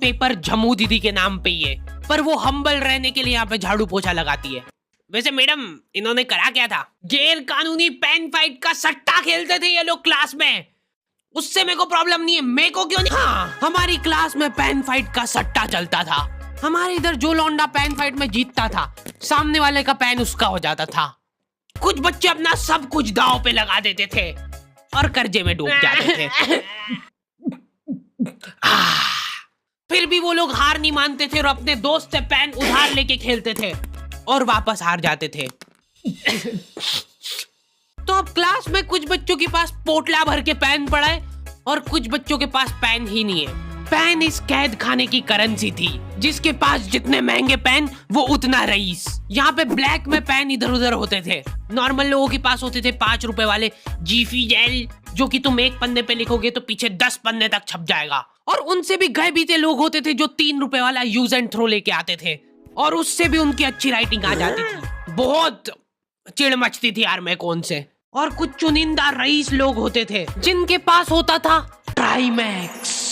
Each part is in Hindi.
पेपर झमू दीदी के नाम पे ही है, पर वो हम्बल रहने के लिए यहाँ पे झाड़ू पोछा लगाती है। वैसे मैडम, इन्होंने करा क्या था? गैर कानूनी पेन फाइट का सट्टा खेलते थे ये लोग क्लास में। उससे मेरे को प्रॉब्लम नहीं है, मेरे को क्यों नहीं? हाँ, हमारी क्लास में पेन फाइट का सट्टा चलता था। हमारे इधर जो लौंडा पेन फाइट में जीतता था, सामने वाले का पेन उसका हो जाता था। कुछ बच्चे अपना सब कुछ दांव पे लगा देते थे और कर्जे में डूब जाते थे। फिर भी वो लोग हार नहीं मानते थे और अपने दोस्त से पेन उधार लेके खेलते थे और वापस हार जाते थे। तो अब क्लास में कुछ बच्चों के पास पोटला भर के पेन पड़ा है और कुछ बच्चों के पास पेन ही नहीं है। पेन इस कैद खाने की करेंसी थी, जिसके पास जितने महंगे पेन वो उतना रईस। यहाँ पे ब्लैक में पेन इधर उधर होते थे। नॉर्मल लोगों के पास होते थे 5 रुपए वाले जीफी जेल, जो कि तुम एक पन्ने पे लिखोगे तो पीछे 10 पन्ने तक छप जाएगा। और उनसे भी गए बीते लोग होते थे जो 3 रुपए वाला यूज एंड थ्रो लेके आते थे और उससे भी उनकी अच्छी राइटिंग आ जाती थी। बहुत चिढ़ मचती थी यार मैं कौन से। और कुछ चुनिंदा रईस लोग होते थे जिनके पास होता था ट्राइमैक्स।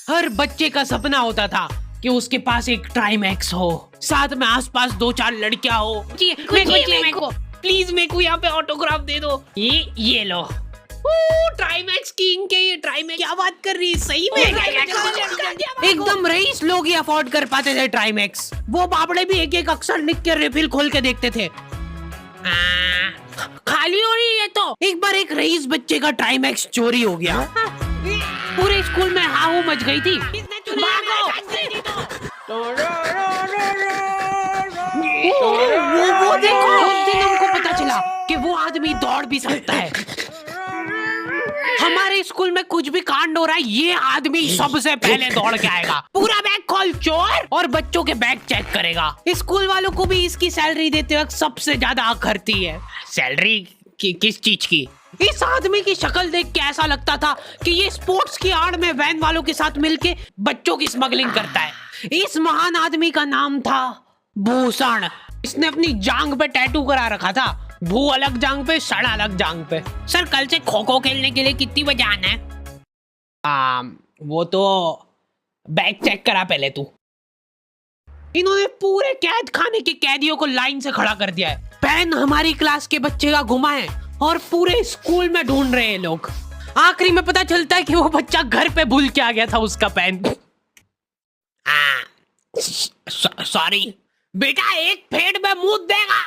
हर बच्चे का सपना होता था कि उसके पास एक ट्राइमैक्स हो, साथ में आसपास 2-4 लड़कियां हो। प्लीज मेरे को यहाँ पे ऑटोग्राफ दे दो। ये लो, ट्राइमैक्स की इंक है ये। ट्राइमैक्स क्या बात कर रही है, सही में? एकदम रईस लोग ही अफोर्ड कर पाते थे ट्राइमैक्स। वो बाबड़े भी एक एक अक्षर लिख के रिफिल खोल के देखते थे। खाली हो रही है तो। एक बार एक रईस बच्चे का ट्राइमैक्स चोरी हो गया। पूरे स्कूल में हाहू मच गई थी। भागो! वो देखो, उस दिन हमको पता चला कि वो आदमी दौड़ भी सकता है। हमारे स्कूल में कुछ भी कांड हो रहा है, ये आदमी सबसे पहले दौड़ के आएगा। पूरा बैग खोल चोर, और बच्चों के बैग चेक करेगा। स्कूल वालों को भी इसकी सैलरी देते वक्त सबसे ज्यादा आखरती है। सैलरी किस चीज की? इस आदमी की शक्ल देख के ऐसा लगता था कि ये स्पोर्ट्स की आड़ में वैन वालों के साथ मिलके बच्चों की स्मगलिंग करता है। इस महान आदमी का नाम था भूषण। इसने अपनी जांग पे टैटू करा रखा था, भू अलग जांग पे, सड़ अलग जांग पे। सर, कल से खो खो खेलने के लिए कितनी बजे आना है? वो तो बैग चेक करा पहले तू। इन्होंने पूरे कैद खाने के कैदियों को लाइन से खड़ा कर दिया है। पेन हमारी क्लास के बच्चे का गुमा है और पूरे स्कूल में ढूंढ रहे हैं लोग। आखिरी में पता चलता है कि वो बच्चा घर पे भूल के आ गया था उसका पेन। सॉरी बेटा, एक फेट में मुंह देगा।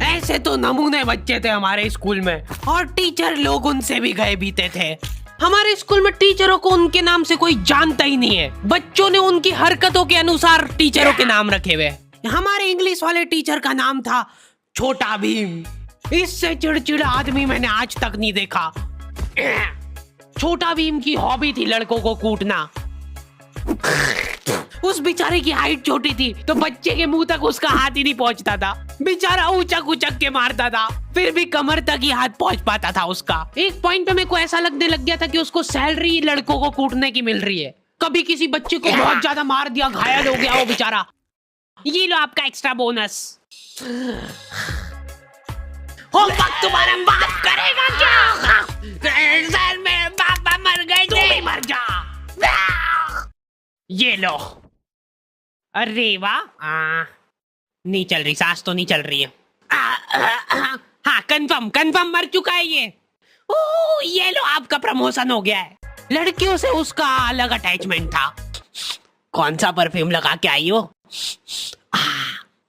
ऐसे तो नमूने बच्चे थे हमारे स्कूल में, और टीचर लोग उनसे भी गए बीते थे। हमारे स्कूल में टीचरों को उनके नाम से कोई जानता ही नहीं है। बच्चों ने उनकी हरकतों के अनुसार टीचरों के नाम रखे हुए। हमारे इंग्लिश वाले टीचर का नाम था छोटा भीम। इससे चिड़चिड़ा आदमी मैंने आज तक नहीं देखा। छोटा भीम की हॉबी थी लड़कों को कूटना। उस बेचारे की हाइट छोटी थी तो बच्चे के मुंह तक उसका हाथ ही नहीं पहुंचता था। बेचारा ऊंचक उचक के मारता था, फिर भी कमर तक ही हाथ पहुंच पाता था उसका। एक पॉइंट पे मेरे को ऐसा लगने लग गया था कि उसको सैलरी लड़कों को कूटने की मिल रही है। कभी किसी बच्चे को बहुत ज्यादा मार दिया, घायल हो गया वो बेचारा, ये लो आपका एक्स्ट्रा बोनस। होमवर्क तुम्हारा बाप करेगा क्या? सर, मेरे पापा मर गए थे। तू भी मर जा। ये लो। अरे वाह, नहीं चल रही, सांस तो नहीं चल रही है। हाँ, कंफर्म मर चुका है ये। ये लो, आपका प्रमोशन हो गया है। लड़कियों से उसका अलग अटैचमेंट था। कौन सा परफ्यूम लगा के आई हो?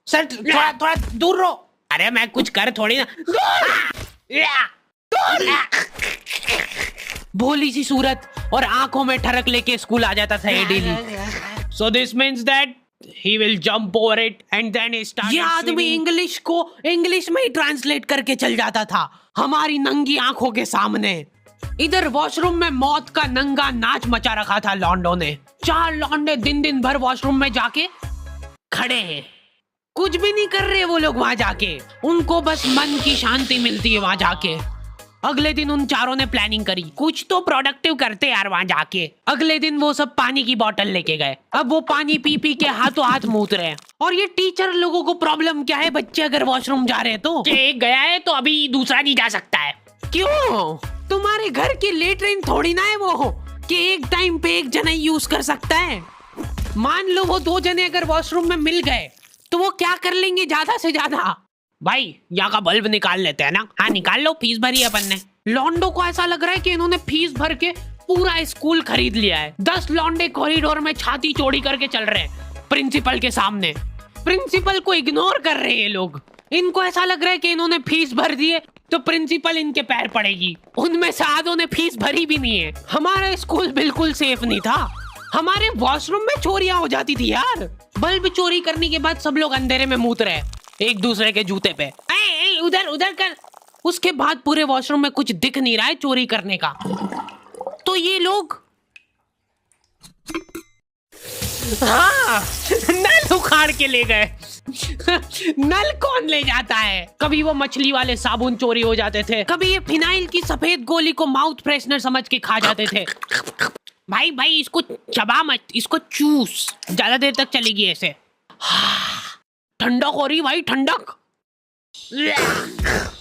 सर, थोड़ा दूर रहो। अरे मैं कुछ कर थोड़ी ना। भोली सी सूरत और आंखों में ठरक लेके स्कूल आ जाता था ये daily. So this means that he will jump over it and then he started. ये आदमी इंग्लिश को इंग्लिश में ही ट्रांसलेट करके चल जाता था हमारी नंगी आंखों के सामने। इधर वॉशरूम में मौत का नंगा नाच मचा रखा था लॉन्डो ने। 4 लॉन्डे दिन भर वॉशरूम में जाके खड़े हैं, कुछ भी नहीं कर रहे वो लोग वहां जाके। उनको बस मन की शांति मिलती है वहां जाके। अगले दिन उन चारों ने प्लानिंग करी, कुछ तो प्रोडक्टिव करते यार वहां जाके। अगले दिन वो सब पानी की बोतल लेके गए। अब वो पानी पी पी के हाथों हाथ मूत रहे हैं। और ये टीचर लोगों को प्रॉब्लम क्या है, बच्चे अगर वॉशरूम जा रहे हैं तो एक गया है तो अभी दूसरा नहीं जा सकता है। क्यों? तुम्हारे घर की लेटरिन थोड़ी ना है वो कि एक टाइम पे एक जना यूज कर सकता है। मान लो वो 2 जने अगर वॉशरूम में मिल गए तो वो क्या कर लेंगे ज्यादा से ज्यादा? भाई यहाँ का बल्ब निकाल लेते हैं ना। हाँ निकाल लो, फीस भरी है अपन ने। लॉन्डो को ऐसा लग रहा है कि इन्होंने फीस भर के पूरा स्कूल खरीद लिया है। 10 लॉन्डे कॉरिडोर में छाती चौड़ी करके चल रहे हैं प्रिंसिपल के सामने। प्रिंसिपल को इग्नोर कर रहे हैं ये लोग। इनको ऐसा लग रहा है कि इन्होंने फीस भर दी है तो प्रिंसिपल इनके पैर पड़ेगी। उनमें से आधों ने फीस भरी भी नहीं है। हमारा स्कूल बिल्कुल सेफ नहीं था। हमारे वॉशरूम में चोरियां हो जाती थी यार। बल्ब चोरी करने के बाद सब लोग अंधेरे में मूत रहे एक दूसरे के जूते पे। उधर उधर कर। उसके बाद पूरे वॉशरूम में कुछ दिख नहीं रहा है चोरी करने का। तो ये लोग हाँ नल उखाड़ के ले गए। नल कौन ले जाता है? कभी वो मछली वाले साबुन चोरी हो जाते थे, कभी ये फिनाइल की सफेद गोली को माउथ फ्रेशनर समझ के खा जाते थे। भाई भाई इसको चबा मत, इसको चूस, ज्यादा देर तक चलेगी ऐसे। ठंडक हो रही भाई, ठंडक।